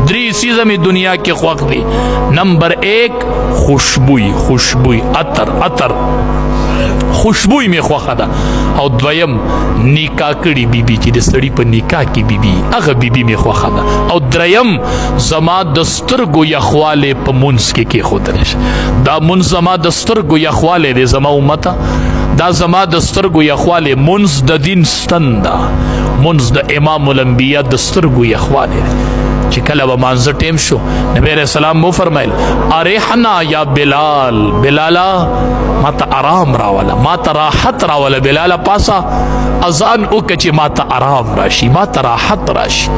دری سیزه می دنیا کې خوښ دي. نمبر 1 خوشبوئی عطر خوشبوئی می خوښه ده. او دویم نکاح کړي بیبي چې د سړي په نکاح کې بیبي هغه بیبي می خوښه ده. او دریم زما د سترګو یخواله په منځ کې کېښودلی شي. دا منځ زما د سترګو یخواله دی زما امته، دا زما د سترګو یخواله منځ د دین ستن ده، منځ د امام الانبیاء د سترګو یخواله دی. چې کله به مانځه ټیم شو نبی علیہ السلام مو فرمایل ارحنا یا بلال، بلالا ما ته آرام راوله، ما ته راحت راوله. بلالا پاسا اذان وکړه چې ما ته آرام راشي، ما ته راحت راشي،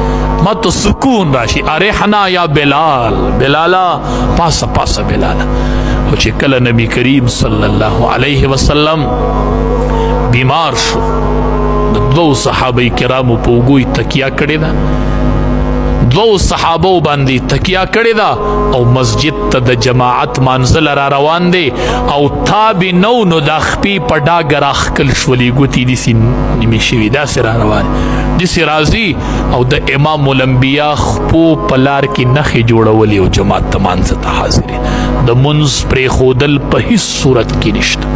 ما ته سکون راشي. ارحنا یا بلال، بلالا پاسا بلالا. او چې کله نبی کریم صلی الله علیه وسلم بیمار شو، د 2 صحابه کرامو په اوږو تکیه کړې ده، 2 صحابو باندې تکیه کړې ده او مسجد ته د جماعت منزل را روان دی. او تاب نو د خپې په ډاګه راښکل شولې، ګوتې داسې نیمې شوي، داسې را روان داسې راځي او د امام الانبیاء خپو په لار کې نښې جوړولې او جماعت ته مانځه ته حاضرې. د منځ پرېښودل په هیڅ صورت کې نشته.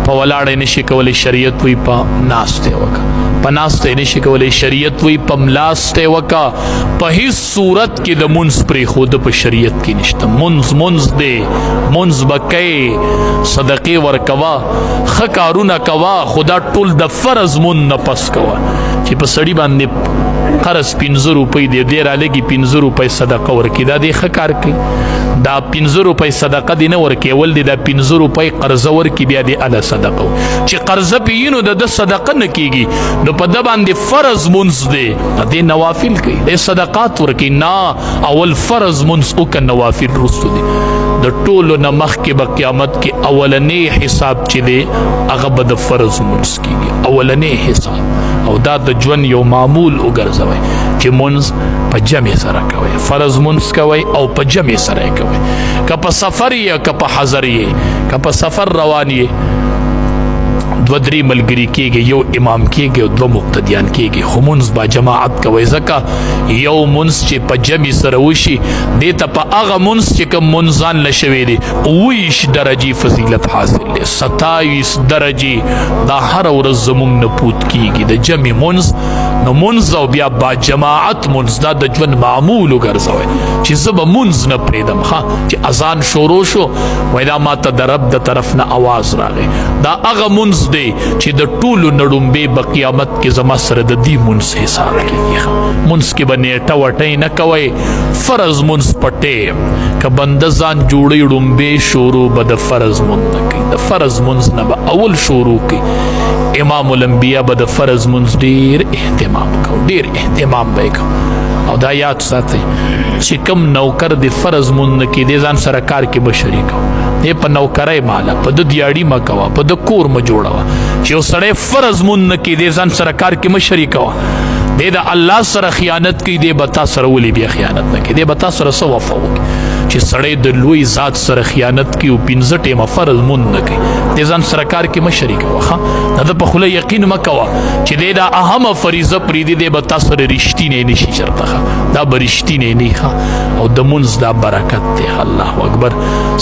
په ولاړې نشي کولی، شریعت وی په ناستې وکړه، په ناستې نشي کولی، شریعت وی په ملاستې وکړه. په هیڅ صورت کې د منځ پرېښوده په شریعت کې نشته. منځ دی، منځ به کوې، صدقې ورکوه، ښه کارونه کوه، خو دا ټول د فرض مون نه پس کوه. چې په سړي باندې قرض 15 روپۍ دی، دی رالګي 15 روپۍ صدقه ورکړي، دا دی ښه کار کوي. دا 15 روپۍ صدقه دی نه ورکوي، ول دی دا 15 روپۍ قرضه ورکړي، بیا دی اله صدقه. چې قرضه پې نو د صدقه نه کېږي، نو په ده باندې فرض منځ دی، دی نوافل کوي، دی صدقات ورکوي. نه، اول فرض منځ وکړه، نوافل وروستو دی. د ټولو نه مخکې به قیامت کې اولنی حساب چې دی هغه به د فرض منځ کېږي، اولنی حساب. او دا د ژوند یو معمول وګرځوئ چې منځ په جمع سره کوئ، فرض منځ کوئ او په جمع سره یې کوئ. که په سفر یې که په حضر یې، که په سفر روان یې، 2-3 ملګري کېږي، یو امام کېږي او 2 مقتدیان کېږي، خو منځ با جماعت کوئ. ځکه یو منځ چې په جمع سره وشي دې ته په هغه منځ چې کوم منځان له شوی دی 29 درجې فضیلت حاصل دی، 27 درجې. دا هره ورځ زمونږ نه پوت کېږي د جمع منځ. نو منځ او بیا با جماعت منځ دا د ژوند معمول وګرځوئ چې زه به منځ نه پرېږدم. ښه چې اذان شروع شو وایي دا ما ته د رب د طرف نه اواز راغی، دا هغه منځ دی چې د ټولو نړومبې په قیامت کې زما سره د دې منځ حساب کېږي. منځ کې به نیټه وټۍ نه کوئ، فرض منځ پټې. که بنده ځان جوړوي ړومبې شروع به د فرض منځ نه کوي، د فرض منځ نه به اول شروع کوي. امام الانبیاء به د فرض منځ ډېر اهتمام کو، ډېر اهتمام به یې کو. او دا یاد ساتئ چې کوم نوکر د فرض منځ نه کېدی ځان سره کار کې به شریک و، دی په نوکرۍ ماله، په د دیاړي مه کوه، په د کور مه جوړوه. چې یو سړی فرض منځ نه کېدی ځان سره کار کې مه شریکوه، دی د الله سره خیانت کوي، دی به تا سره ولې بیا خیانت نه کوي، دی به تا سره څه وفا وکړي. چې سړی د لوی ذات سره خیانت کوي او 15 ټیمه فرض منځ نه کوي، دی ځان سره کار کې مه شریکوه. ښه د ده په خوله یقین مه کوه چې دی دا اهمه فریضه پرېږدي، دی به تا سره رښتینی نه شي چېرته. ښه دا به رښتینی نه ښه. او د منځ دا برکت دی. الله اکبر.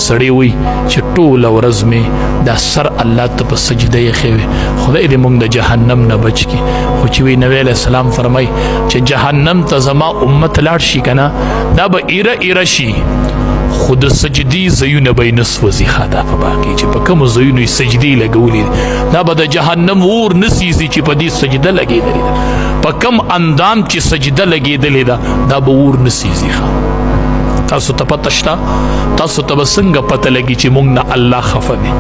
سړی وایي چې ټوله ورځ مې دا سر الله ته په سجده ایښی وي، خدای دې موږ د جهنم نه بچ کړي. خو چې وی نبی علیه السلام فرمایي چې جهنم ته زما امت لاړ شي که نه، دا به ایره شي، خو د سجدې ځایونه به یې نه سوځي. ښه دا په باقي چې په کومو ځایونو یې سجدې لګولې، دا به د جهنم اور نه سیزي چې په دې سجده لګېدلې ده، په کم اندام چې سجده لګېدلې ده دا به اور نه سیزي. ښه تاسو ته پته شته؟ تاسو ته به څنګه پته لګي چې موږ نه الله خفه دی؟